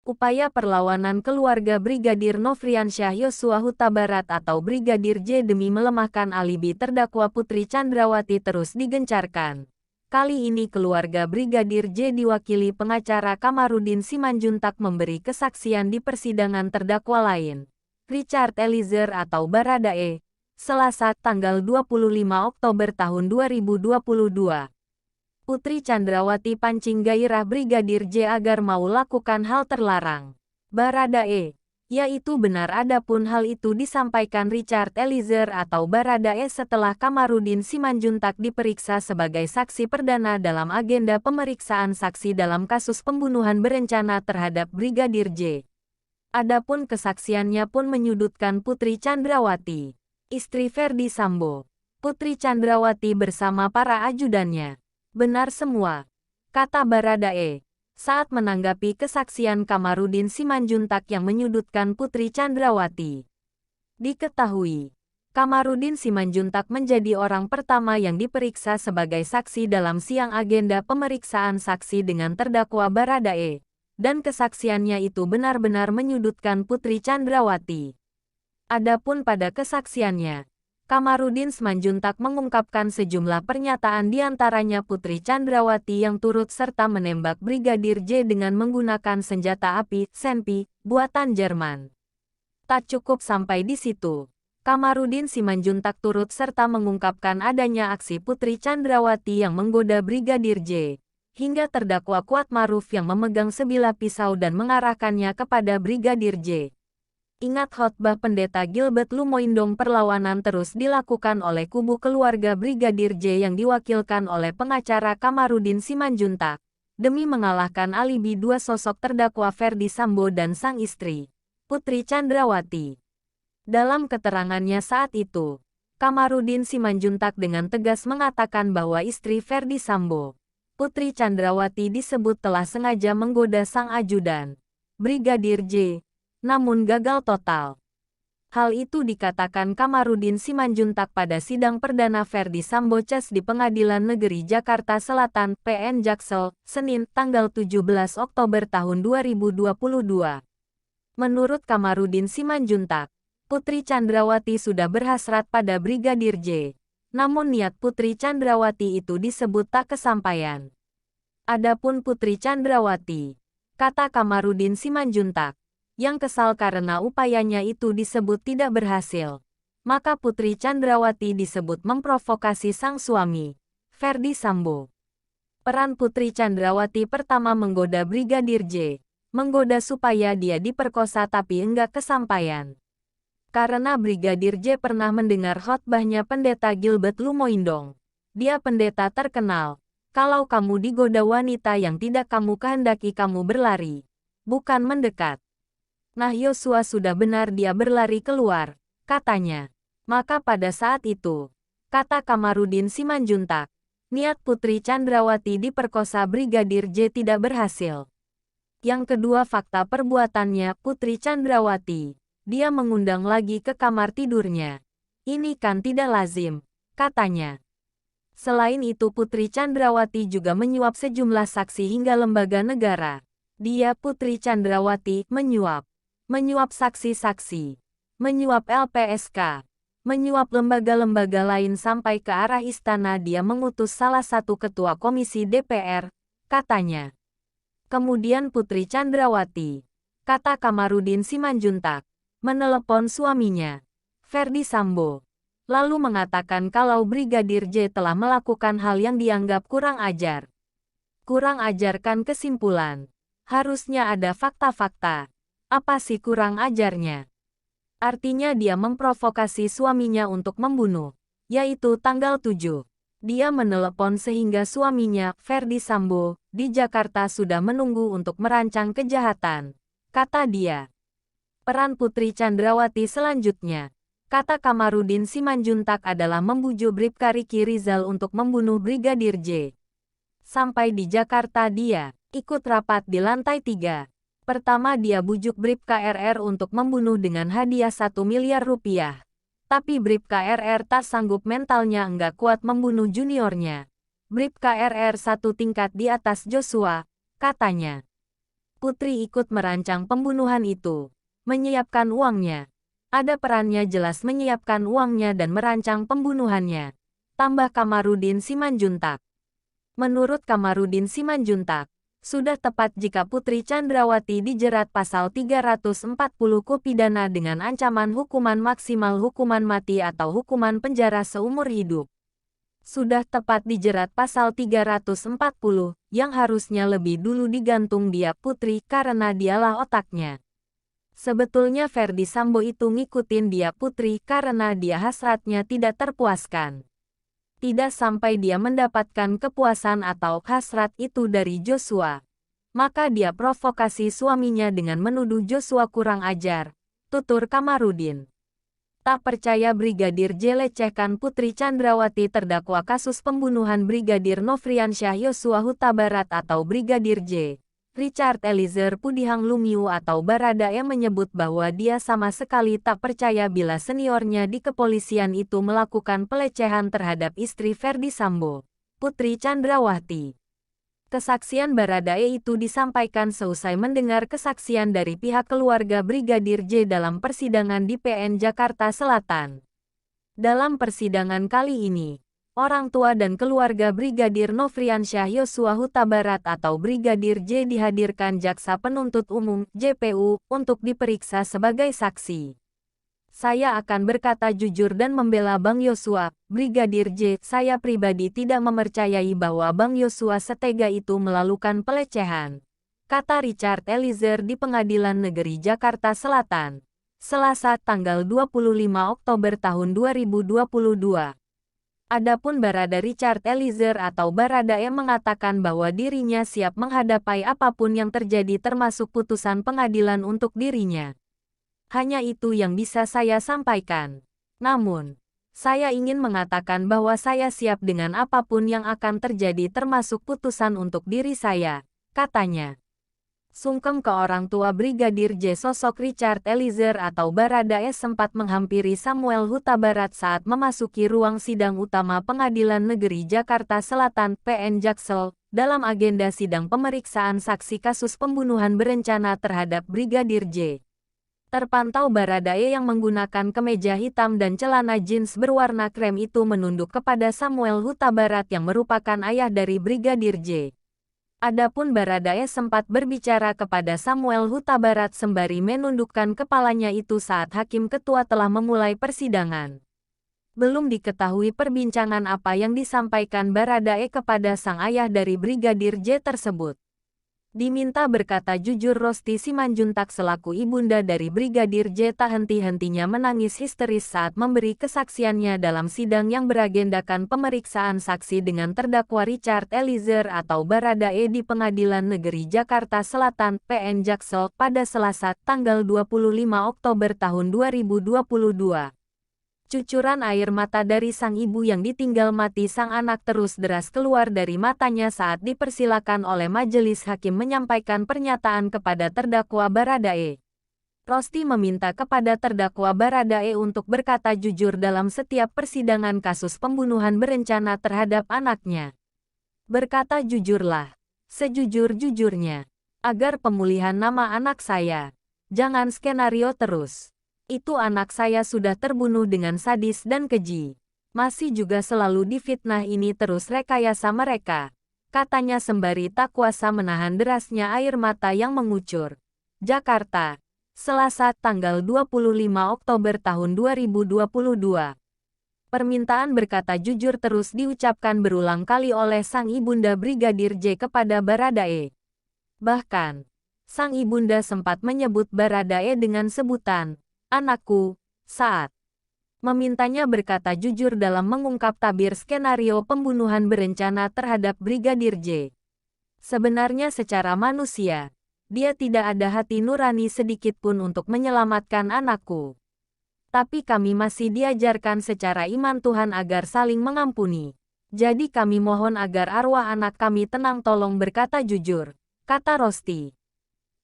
Upaya perlawanan keluarga Brigadir Nofriansyah Yosua Huta Barat atau Brigadir J demi melemahkan alibi terdakwa Putri Chandrawati terus digencarkan. Kali ini keluarga Brigadir J diwakili pengacara Kamarudin Simanjuntak memberi kesaksian di persidangan terdakwa lain, Richard Eliezer atau Baradae, Selasa tanggal 25 Oktober tahun 2022. Putri Chandrawati pancing gairah Brigadir J agar mau lakukan hal terlarang. Baradae, yaitu benar, adapun hal itu disampaikan Richard Eliezer atau Baradae setelah Kamarudin Simanjuntak diperiksa sebagai saksi perdana dalam agenda pemeriksaan saksi dalam kasus pembunuhan berencana terhadap Brigadir J. Adapun kesaksiannya pun menyudutkan Putri Chandrawati, istri Ferdi Sambo. Putri Chandrawati bersama para ajudannya. Benar semua, kata Baradae, saat menanggapi kesaksian Kamarudin Simanjuntak yang menyudutkan Putri Chandrawati. Diketahui, Kamarudin Simanjuntak menjadi orang pertama yang diperiksa sebagai saksi dalam siang agenda pemeriksaan saksi dengan terdakwa Baradae, dan kesaksiannya itu benar-benar menyudutkan Putri Chandrawati. Adapun pada kesaksiannya, Kamarudin Simanjuntak mengungkapkan sejumlah pernyataan diantaranya Putri Chandrawati yang turut serta menembak Brigadir J dengan menggunakan senjata api, Senpi, buatan Jerman. Tak cukup sampai di situ, Kamarudin Simanjuntak turut serta mengungkapkan adanya aksi Putri Chandrawati yang menggoda Brigadir J, hingga terdakwa Kuatmaruf yang memegang sebilah pisau dan mengarahkannya kepada Brigadir J. Ingat khotbah Pendeta Gilbert Lumoindong, perlawanan terus dilakukan oleh kubu keluarga Brigadir J yang diwakilkan oleh pengacara Kamarudin Simanjuntak, demi mengalahkan alibi dua sosok terdakwa Ferdi Sambo dan sang istri, Putri Chandrawati. Dalam keterangannya saat itu, Kamarudin Simanjuntak dengan tegas mengatakan bahwa istri Ferdi Sambo, Putri Chandrawati, disebut telah sengaja menggoda sang ajudan, Brigadir J, namun gagal total. Hal itu dikatakan Kamarudin Simanjuntak pada sidang perdana Ferdi Sambo Cas di Pengadilan Negeri Jakarta Selatan, PN Jaksel, Senin, tanggal 17 Oktober tahun 2022. Menurut Kamarudin Simanjuntak, Putri Chandrawati sudah berhasrat pada Brigadir J, namun niat Putri Chandrawati itu disebut tak kesampaian. Adapun Putri Chandrawati, kata Kamarudin Simanjuntak, yang kesal karena upayanya itu disebut tidak berhasil, maka Putri Chandrawati disebut memprovokasi sang suami, Ferdi Sambo. Peran Putri Chandrawati pertama menggoda Brigadir J, menggoda supaya dia diperkosa tapi enggak kesampaian. Karena Brigadir J pernah mendengar khotbahnya Pendeta Gilbert Lumoindong. Dia pendeta terkenal, kalau kamu digoda wanita yang tidak kamu kehendaki, kamu berlari, bukan mendekat. Nah, Yosua sudah benar dia berlari keluar, katanya. Maka pada saat itu, kata Kamarudin Simanjuntak, niat Putri Chandrawati diperkosa Brigadir J tidak berhasil. Yang kedua, fakta perbuatannya Putri Chandrawati, dia mengundang lagi ke kamar tidurnya. Ini kan tidak lazim, katanya. Selain itu, Putri Chandrawati juga menyuap sejumlah saksi hingga lembaga negara. Dia, Putri Chandrawati, menyuap saksi-saksi, menyuap LPSK, menyuap lembaga-lembaga lain sampai ke arah istana dia mengutus salah satu ketua komisi DPR, katanya. Kemudian Putri Chandrawati, kata Kamarudin Simanjuntak, menelepon suaminya, Ferdi Sambo, lalu mengatakan kalau Brigadir J telah melakukan hal yang dianggap kurang ajar. Kurang ajar kan kesimpulan, harusnya ada fakta-fakta. Apa sih kurang ajarnya? Artinya dia memprovokasi suaminya untuk membunuh, yaitu tanggal 7. Dia menelepon sehingga suaminya, Ferdi Sambo, di Jakarta sudah menunggu untuk merancang kejahatan, kata dia. Peran Putri Chandrawati selanjutnya, kata Kamarudin Simanjuntak, adalah membujuk Bribka Riki Rizal untuk membunuh Brigadir J. Sampai di Jakarta dia ikut rapat di lantai 3. Pertama dia bujuk Bribka RR untuk membunuh dengan hadiah 1 miliar rupiah. Tapi Bribka RR tak sanggup, mentalnya enggak kuat membunuh juniornya. Bribka RR satu tingkat di atas Joshua, katanya. Putri ikut merancang pembunuhan itu. Menyiapkan uangnya. Ada perannya jelas menyiapkan uangnya dan merancang pembunuhannya. Tambah Kamarudin Simanjuntak. Menurut Kamarudin Simanjuntak, sudah tepat jika Putri Chandrawati dijerat pasal 340 KUH pidana dengan ancaman hukuman maksimal hukuman mati atau hukuman penjara seumur hidup. Sudah tepat dijerat pasal 340, yang harusnya lebih dulu digantung dia Putri karena dialah otaknya. Sebetulnya Ferdi Sambo itu ngikutin dia Putri karena dia hasratnya tidak terpuaskan. Tidak sampai dia mendapatkan kepuasan atau hasrat itu dari Joshua. Maka dia provokasi suaminya dengan menuduh Joshua kurang ajar, tutur Kamarudin. Tak percaya Brigadir J lecehkan Putri Chandrawati terdakwa kasus pembunuhan Brigadir Nofriansyah Yosua Huta Barat atau Brigadir J. Richard Eliezer Pudihang Lumiu atau Baradae menyebut bahwa dia sama sekali tak percaya bila seniornya di kepolisian itu melakukan pelecehan terhadap istri Ferdi Sambo, Putri Chandrawati. Kesaksian Baradae itu disampaikan seusai mendengar kesaksian dari pihak keluarga Brigadir J dalam persidangan di PN Jakarta Selatan. Dalam persidangan kali ini, orang tua dan keluarga Brigadir Nofriansyah Yosua Huta Barat atau Brigadir J dihadirkan Jaksa Penuntut Umum (JPU) untuk diperiksa sebagai saksi. Saya akan berkata jujur dan membela Bang Yosua, Brigadir J. Saya pribadi tidak mempercayai bahwa Bang Yosua setega itu melakukan pelecehan, kata Richard Eliezer di Pengadilan Negeri Jakarta Selatan, Selasa tanggal 25 Oktober tahun 2022. Adapun Barada Richard Eliezer atau Baradae mengatakan bahwa dirinya siap menghadapi apapun yang terjadi termasuk putusan pengadilan untuk dirinya. Hanya itu yang bisa saya sampaikan. Namun, saya ingin mengatakan bahwa saya siap dengan apapun yang akan terjadi termasuk putusan untuk diri saya, katanya. Sungkem ke orang tua Brigadir J. Sosok Richard Eliezer atau Baradae sempat menghampiri Samuel Huta Barat saat memasuki ruang sidang utama Pengadilan Negeri Jakarta Selatan (PN Jaksel) dalam agenda sidang pemeriksaan saksi kasus pembunuhan berencana terhadap Brigadir J. Terpantau Baradae yang menggunakan kemeja hitam dan celana jeans berwarna krem itu menunduk kepada Samuel Huta Barat yang merupakan ayah dari Brigadir J. Adapun Baradae sempat berbicara kepada Samuel Huta Barat sembari menundukkan kepalanya itu saat hakim ketua telah memulai persidangan. Belum diketahui perbincangan apa yang disampaikan Baradae kepada sang ayah dari Brigadir J tersebut. Diminta berkata jujur, Rosti Simanjuntak selaku ibunda dari Brigadir J tak henti-hentinya menangis histeris saat memberi kesaksiannya dalam sidang yang beragendakan pemeriksaan saksi dengan terdakwa Richard Eliezer atau Baradae di Pengadilan Negeri Jakarta Selatan (PN Jaksel) pada Selasa, tanggal 25 Oktober tahun 2022. Cucuran air mata dari sang ibu yang ditinggal mati sang anak terus deras keluar dari matanya saat dipersilakan oleh majelis hakim menyampaikan pernyataan kepada terdakwa Baradae. Rosti meminta kepada terdakwa Baradae untuk berkata jujur dalam setiap persidangan kasus pembunuhan berencana terhadap anaknya. Berkata jujurlah, sejujur-jujurnya, agar pemulihan nama anak saya. Jangan skenario terus. Itu anak saya sudah terbunuh dengan sadis dan keji. Masih juga selalu difitnah, ini terus rekayasa mereka, katanya sembari tak kuasa menahan derasnya air mata yang mengucur. Jakarta, Selasa tanggal 25 Oktober tahun 2022. Permintaan berkata jujur terus diucapkan berulang kali oleh sang ibunda Brigadir J kepada Baradae. Bahkan, sang ibunda sempat menyebut Baradae dengan sebutan anakku, saat memintanya berkata jujur dalam mengungkap tabir skenario pembunuhan berencana terhadap Brigadir J. Sebenarnya secara manusia, dia tidak ada hati nurani sedikit pun untuk menyelamatkan anakku. Tapi kami masih diajarkan secara iman Tuhan agar saling mengampuni. Jadi kami mohon agar arwah anak kami tenang, tolong berkata jujur, kata Rosti.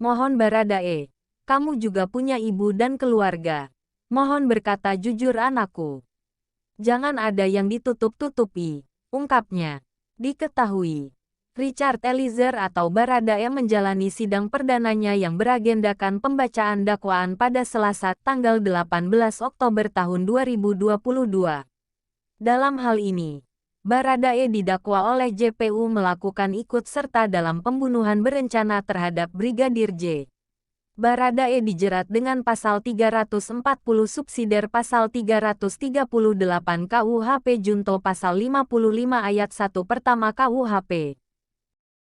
Mohon Baradae. Kamu juga punya ibu dan keluarga. Mohon berkata jujur anakku. Jangan ada yang ditutup-tutupi, ungkapnya. Diketahui, Richard Eliezer atau Baradae menjalani sidang perdananya yang beragendakan pembacaan dakwaan pada Selasa, tanggal 18 Oktober tahun 2022. Dalam hal ini, Baradae didakwa oleh JPU melakukan ikut serta dalam pembunuhan berencana terhadap Brigadir J. Baradae dijerat dengan pasal 340 subsidiar pasal 338 KUHP junto pasal 55 ayat 1 pertama KUHP.